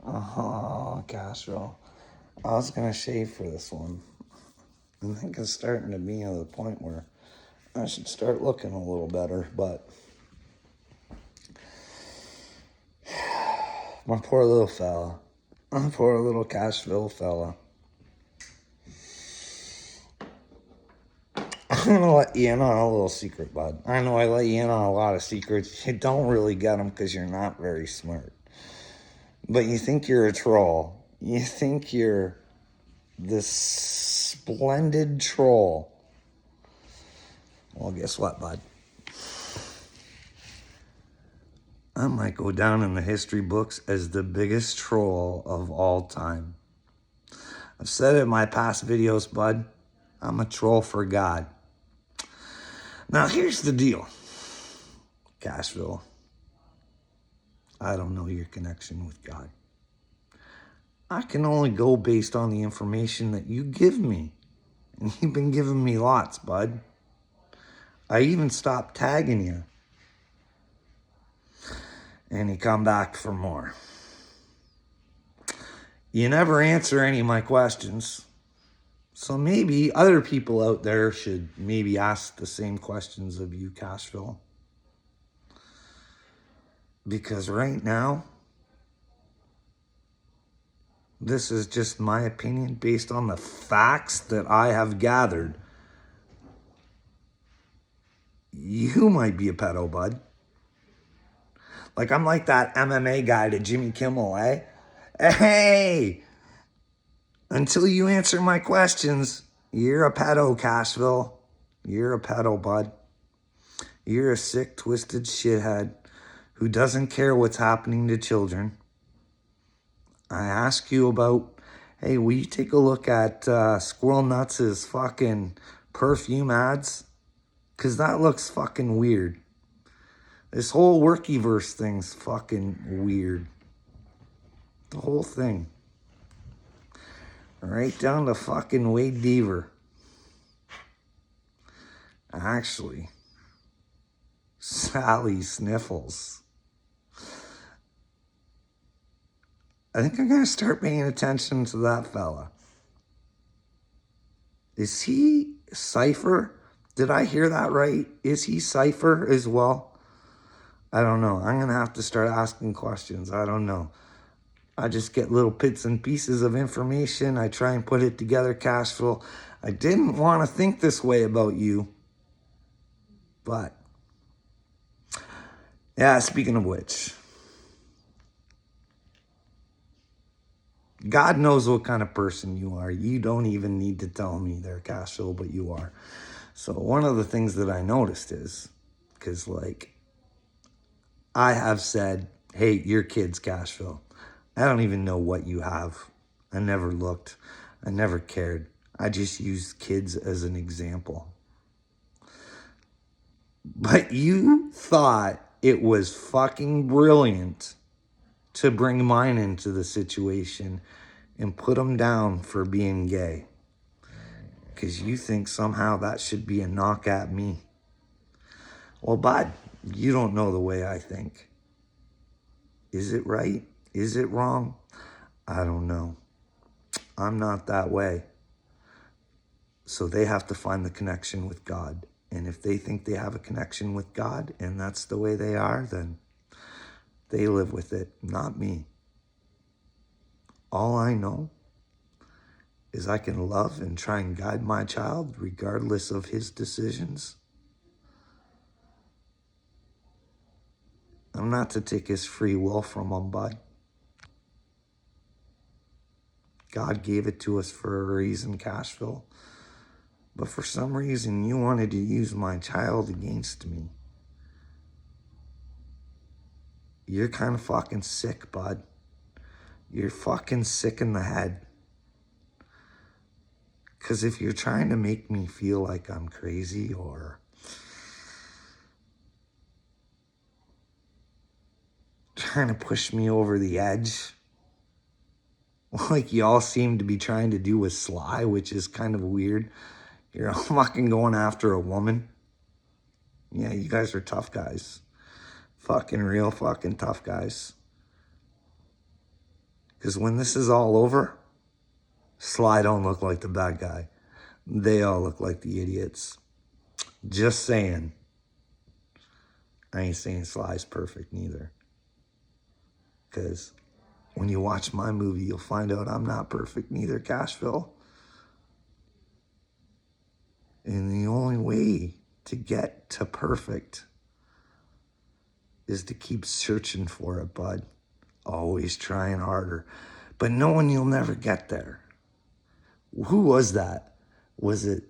Oh, Castro. I was gonna shave for this one. I think it's starting to be at the point where I should start looking a little better, but my poor little fella. My poor little Cashville fella. I'm gonna let you in on a little secret, bud. I know I let you in on a lot of secrets. You don't really get them because you're not very smart. But you think you're a troll. You think you're this splendid troll. Well, guess what, bud? I might go down in the history books as the biggest troll of all time. I've said it in my past videos, bud. I'm a troll for God. Now, here's the deal, Cashville. I don't know your connection with God. I can only go based on the information that you give me. And you've been giving me lots, bud. I even stopped tagging you. And you come back for more. You never answer any of my questions. So maybe other people out there should maybe ask the same questions of you, Cashville. Because right now, this is just my opinion based on the facts that I have gathered. You might be a pedo, bud. Like, I'm like that MMA guy to Jimmy Kimmel, eh? Hey! Until you answer my questions, you're a pedo, Cashville. You're a pedo, bud. You're a sick, twisted shithead who doesn't care what's happening to children. I ask you about, hey, will you take a look at Squirrel Nuts' fucking perfume ads? Because that looks fucking weird. This whole Workyverse thing's fucking weird. The whole thing. Right down to fucking Wade Deaver. Actually, Sally Sniffles. I think I'm going to start paying attention to that fella. Is he Cypher? Did I hear that right? Is he Cypher as well? I don't know. I'm going to have to start asking questions. I don't know. I just get little bits and pieces of information. I try and put it together, Cashville. I didn't want to think this way about you. But, yeah, speaking of which, God knows what kind of person you are. You don't even need to tell me there, Cashville, but you are. So one of the things that I noticed is, because, like, I have said, hey, your kid's Cashville. I don't even know what you have. I never looked. I never cared. I just used kids as an example. But you thought it was fucking brilliant to bring mine into the situation and put them down for being gay. Because you think somehow that should be a knock at me. Well, bud, you don't know the way I think. Is it right? Is it wrong? I don't know. I'm not that way. So they have to find the connection with God. And if they think they have a connection with God and that's the way they are, then they live with it, not me. All I know is I can love and try and guide my child regardless of his decisions. I'm not to take his free will from him, bud. God gave it to us for a reason, Cashville. But for some reason, you wanted to use my child against me. You're kind of fucking sick, bud. You're fucking sick in the head. Because if you're trying to make me feel like I'm crazy or trying to push me over the edge, like y'all seem to be trying to do with Sly, which is kind of weird. You're all fucking going after a woman. Yeah, you guys are tough guys. Fucking real fucking tough guys. Because when this is all over, Sly don't look like the bad guy. They all look like the idiots. Just saying. I ain't saying Sly's perfect neither. Because when you watch my movie, you'll find out I'm not perfect neither, Cashville. And the only way to get to perfect is to keep searching for it, bud. Always trying harder. But knowing you'll never get there. Who was that? Was it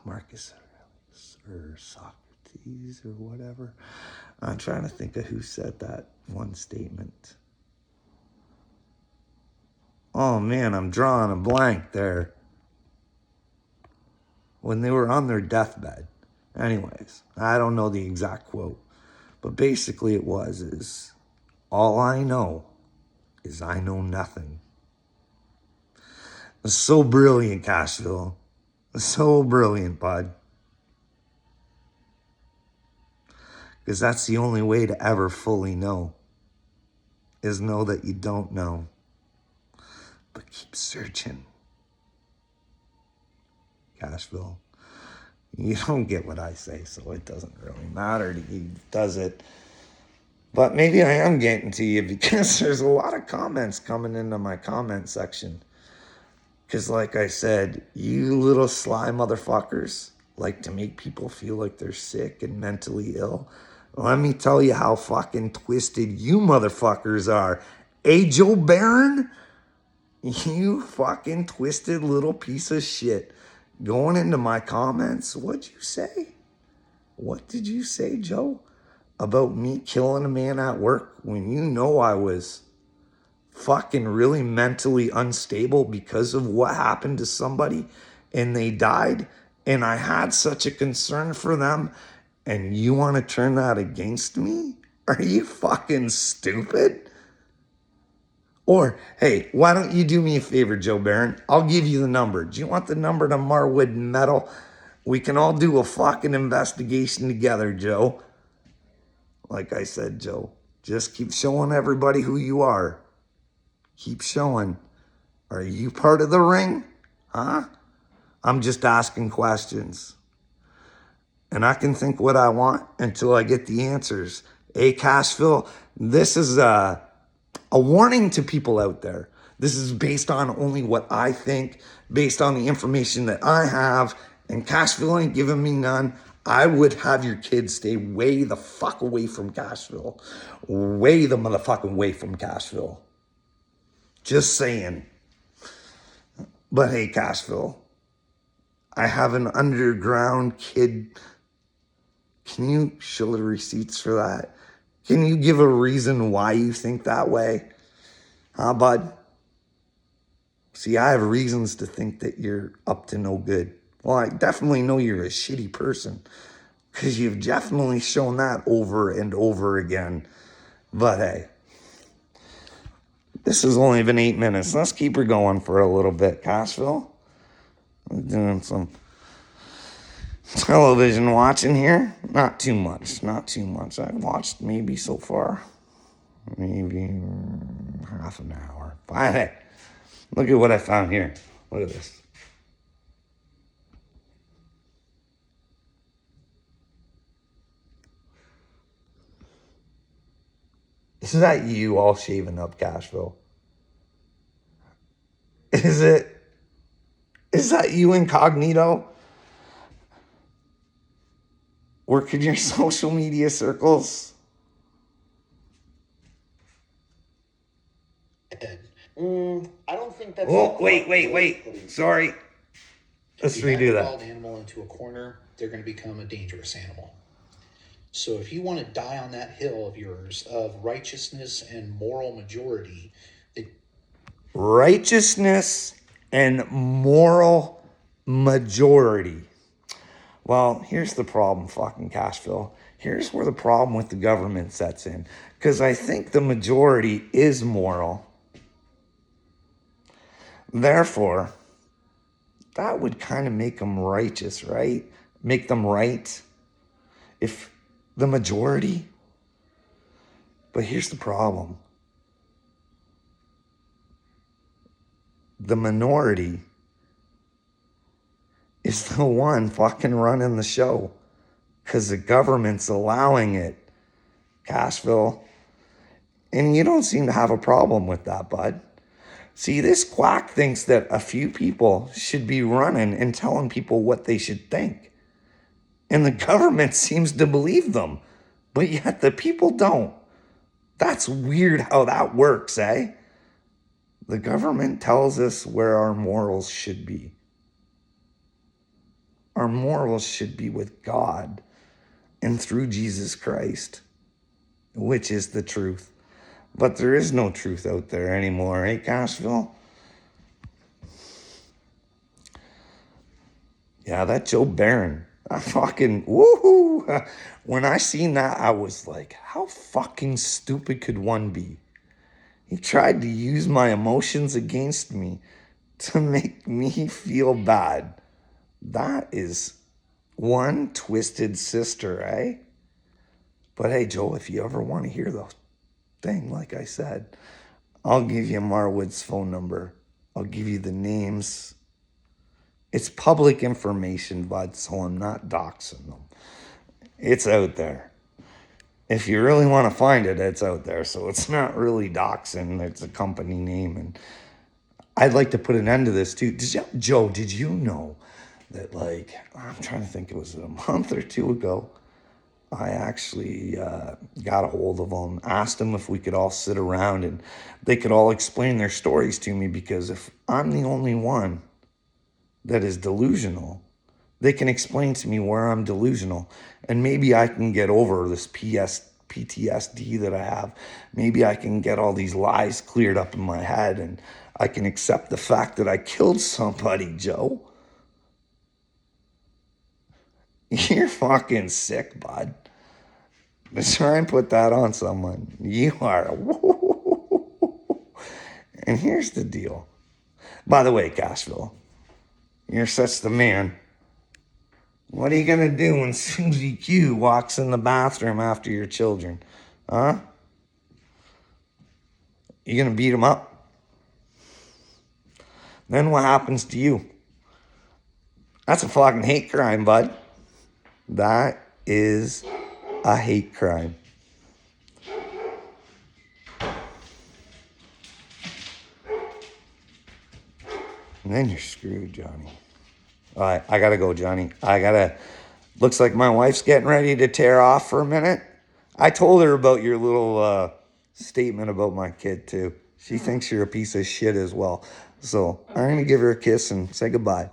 Marcus Aurelius or Socrates or whatever? I'm trying to think of who said that one statement. Oh man, I'm drawing a blank there. When they were on their deathbed. Anyways, I don't know the exact quote. But basically it is all I know is I know nothing. It's so brilliant, Cashville. It's so brilliant, bud. Because that's the only way to ever fully know. Is know that you don't know. But keep searching. Cashville. You don't get what I say, so it doesn't really matter to you, does it? But maybe I am getting to you because there's a lot of comments coming into my comment section. Because like I said, you little sly motherfuckers like to make people feel like they're sick and mentally ill. Let me tell you how fucking twisted you motherfuckers are. Hey, Joe Barron? You fucking twisted little piece of shit. Going into my comments, what'd you say? What did you say, Joe? About me killing a man at work when you know I was fucking really mentally unstable because of what happened to somebody and they died and I had such a concern for them and you want to turn that against me? Are you fucking stupid? Or, hey, why don't you do me a favor, Joe Barron? I'll give you the number. Do you want the number to Marwood Metal? We can all do a fucking investigation together, Joe. Like I said, Joe, just keep showing everybody who you are. Keep showing. Are you part of the ring? Huh? I'm just asking questions. And I can think what I want until I get the answers. Hey, Cashville, this is a warning to people out there. This is based on only what I think, based on the information that I have, and Cashville ain't giving me none. I would have your kids stay way the fuck away from Cashville. Way the motherfucking way from Cashville. Just saying. But hey, Cashville, I have an underground kid. Can you show the receipts for that? Can you give a reason why you think that way? Huh, bud? See, I have reasons to think that you're up to no good. Well, I definitely know you're a shitty person because you've definitely shown that over and over again. But hey, this has only been 8 minutes. Let's keep her going for a little bit, Cashville. I'm doing some television watching here. Not too much. I've watched maybe so far, maybe half an hour. But hey, look at what I found here. Look at this. Is that you all shaven up, Cashville? Is it? Is that you incognito? Work in your social media circles? I don't think that's... Oh, wait. Sorry. Let's redo that. If you back a wild animal into a corner, they're going to become a dangerous animal. So if you want to die on that hill of yours of righteousness and moral majority... Righteousness and moral majority. Well, here's the problem, fucking Cashville. Here's where the problem with the government sets in. Because I think the majority is moral. Therefore, that would kind of make them righteous, right? Make them right. If the majority. But here's the problem. the minority is the one fucking running the show because the government's allowing it, Cashville. And you don't seem to have a problem with that, bud. See, this quack thinks that a few people should be running and telling people what they should think. And the government seems to believe them, but yet the people don't. That's weird how that works, eh? The government tells us where our morals should be. Our morals should be with God and through Jesus Christ, which is the truth. But there is no truth out there anymore, eh, Cashville? Yeah, that Joe Barron. I fucking, woohoo! When I seen that, I was like, how fucking stupid could one be? He tried to use my emotions against me to make me feel bad. That is one twisted sister, eh? But hey, Joe, if you ever want to hear the thing, like I said, I'll give you Marwood's phone number. I'll give you the names. It's public information, bud, so I'm not doxing them. It's out there. If you really want to find it, it's out there. So it's not really doxing. It's a company name. And I'd like to put an end to this, too. Joe, did you know that, like, I'm trying to think, it was a month or two ago, I actually got a hold of them, asked them if we could all sit around and they could all explain their stories to me, because if I'm the only one that is delusional, they can explain to me where I'm delusional, and maybe I can get over this PTSD that I have. Maybe I can get all these lies cleared up in my head, and I can accept the fact that I killed somebody, Joe. You're fucking sick, bud. Let's try and put that on someone. You are. And here's the deal. By the way, Cashville, you're such the man. What are you going to do when Susie Q walks in the bathroom after your children? Huh? You going to beat him up? Then what happens to you? That's a fucking hate crime, bud. That is a hate crime. And then you're screwed, Johnny. All right, I gotta go, Johnny. Looks like my wife's getting ready to tear off for a minute. I told her about your little statement about my kid, too. She thinks you're a piece of shit as well. So I'm gonna give her a kiss and say goodbye.